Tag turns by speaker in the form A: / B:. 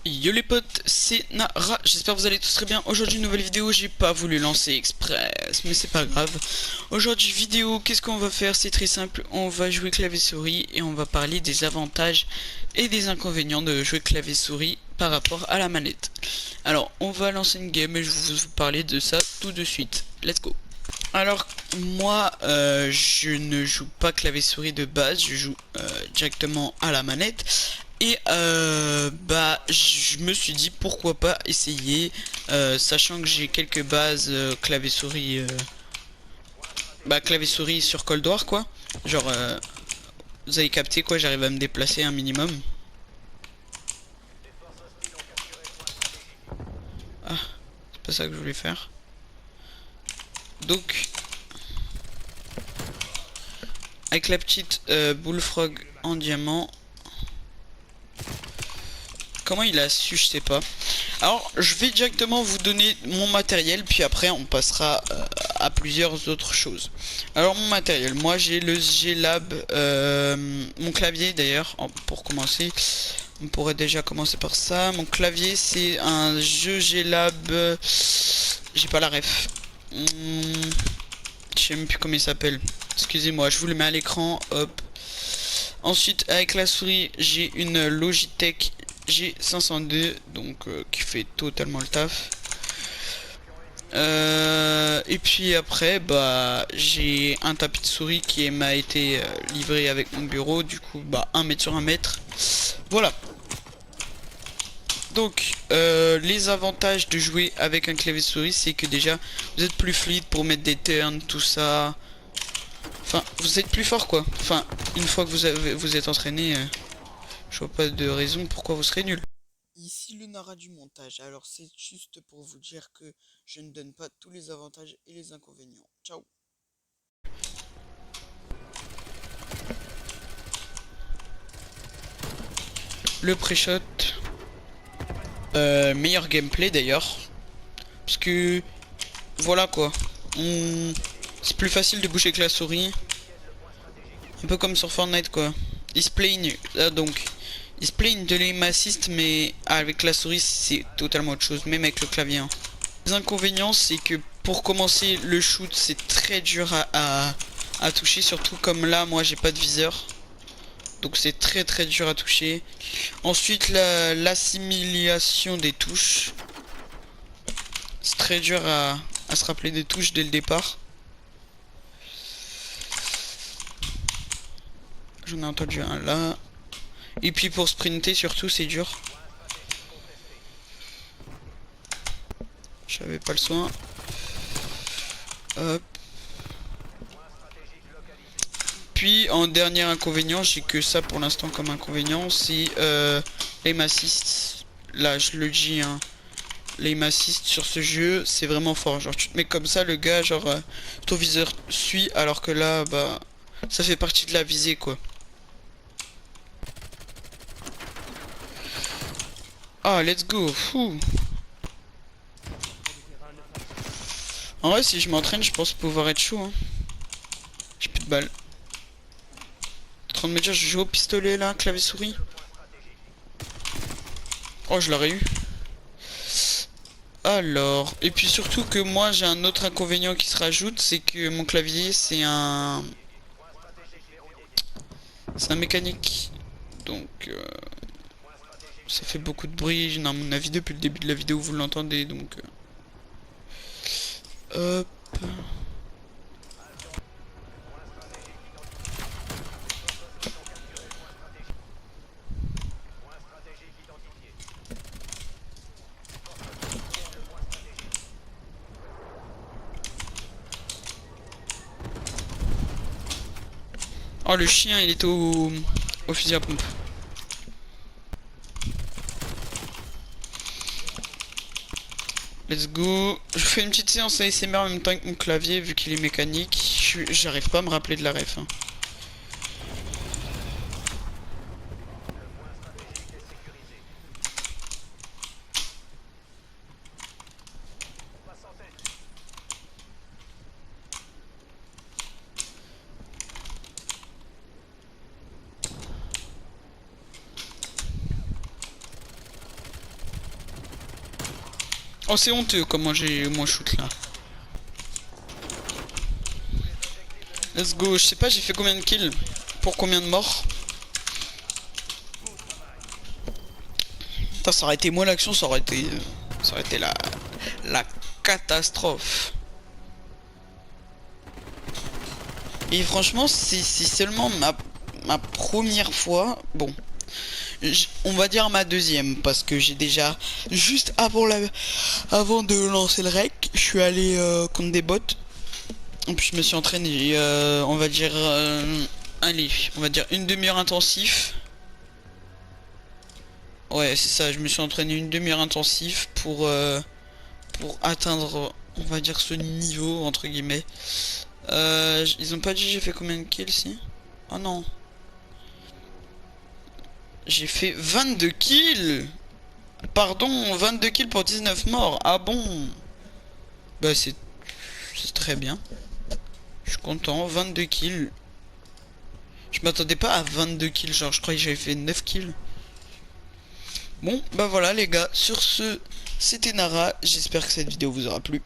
A: Yo les potes, c'est Nara, j'espère que vous allez tous très bien. Aujourd'hui nouvelle vidéo, j'ai pas voulu lancer express, mais c'est pas grave. Aujourd'hui vidéo, qu'est-ce qu'on va faire? C'est très simple, on va jouer clavier souris et on va parler des avantages et des inconvénients de jouer clavier souris par rapport à la manette. Alors on va lancer une game et je vais vous parler de ça tout de suite. Let's go. Alors moi je ne joue pas clavier souris de base, je joue directement à la manette. Et bah je me suis dit pourquoi pas essayer, sachant que j'ai quelques bases clavier souris, bah clavier souris sur Cold War quoi. Genre vous avez capté quoi, j'arrive à me déplacer un minimum. Ah, c'est pas ça que je voulais faire. Donc avec la petite bullfrog en diamant. Comment il a su, je sais pas. Alors je vais directement vous donner mon matériel, puis après on passera à plusieurs autres choses. Alors mon matériel, moi j'ai le G-Lab, mon clavier d'ailleurs, pour commencer. On pourrait déjà commencer par ça. Mon clavier c'est un jeu G-Lab, j'ai pas la ref. Je sais même plus comment il s'appelle. Excusez-moi, je vous le mets à l'écran, hop. Ensuite avec la souris j'ai une Logitech G502, donc qui fait totalement le taf. Et puis après bah j'ai un tapis de souris qui m'a été livré avec mon bureau, du coup bah 1 mètre sur 1 mètre. Voilà. Donc les avantages de jouer avec un clavier souris, c'est que déjà vous êtes plus fluide pour mettre des turns, tout ça. Enfin vous êtes plus fort quoi. Enfin une fois que vous êtes entraîné, je vois pas de raison pourquoi vous serez nul. Ici le Nara du montage, alors c'est juste pour vous dire que je ne donne pas tous les avantages et les inconvénients. Ciao. Le pré-shot, meilleur gameplay d'ailleurs, parce que voilà quoi, c'est plus facile de bouger que la souris, un peu comme sur Fortnite quoi. Ils se plaignent, donc ils se plaignent de l'aim assist, mais avec la souris c'est totalement autre chose, même avec le clavier. Hein. Les inconvénients c'est que pour commencer le shoot c'est très dur à toucher, surtout comme là moi j'ai pas de viseur. Donc c'est très dur à toucher. Ensuite l'assimilation des touches. C'est très dur à se rappeler des touches dès le départ. J'en ai entendu un là. Et puis pour sprinter surtout c'est dur. J'avais pas le soin. Hop. Puis en dernier inconvénient, j'ai que ça pour l'instant comme inconvénient, c'est l'aim assist. Là je le dis hein. L'aim assist sur ce jeu c'est vraiment fort. Genre tu te mets comme ça, le gars genre ton viseur suit, alors que là bah ça fait partie de la visée quoi. Ah let's go. Fou. En vrai si je m'entraîne je pense pouvoir être chaud hein. J'ai plus de balles. En train de me dire je joue au pistolet là, clavier souris. Oh je l'aurais eu. Alors, et puis surtout que moi j'ai un autre inconvénient qui se rajoute, c'est que mon clavier c'est un mécanique. Donc ça fait beaucoup de bruit, à mon avis depuis le début de la vidéo vous l'entendez, donc hop. Oh le chien il est au fusil à pompe. Let's go. Je fais une petite séance ASMR en même temps que mon clavier vu qu'il est mécanique. J'arrive pas à me rappeler de la ref. Hein. Oh, c'est honteux comment j'ai moi shoot là. Let's go. Je sais pas, j'ai fait combien de kills pour combien de morts. Putain, ça aurait été moi l'action, ça aurait été la catastrophe. Et franchement, c'est seulement ma première fois. Bon, on va dire ma deuxième, parce que j'ai déjà juste avant de lancer le rec, je suis allé contre des bots. Et puis je me suis entraîné, on va dire, allez, on va dire une demi-heure intensif. Ouais, c'est ça, je me suis entraîné une demi-heure intensif pour atteindre, on va dire, ce niveau, entre guillemets. Ils ont pas dit j'ai fait combien de kills, si? Oh non. J'ai fait 22 kills. Pardon, 22 kills pour 19 morts. Ah bon? Bah c'est très bien. Je suis content, 22 kills. Je m'attendais pas à 22 kills, genre je croyais que j'avais fait 9 kills. Bon, bah voilà les gars, sur ce, c'était Nara, j'espère que cette vidéo vous aura plu.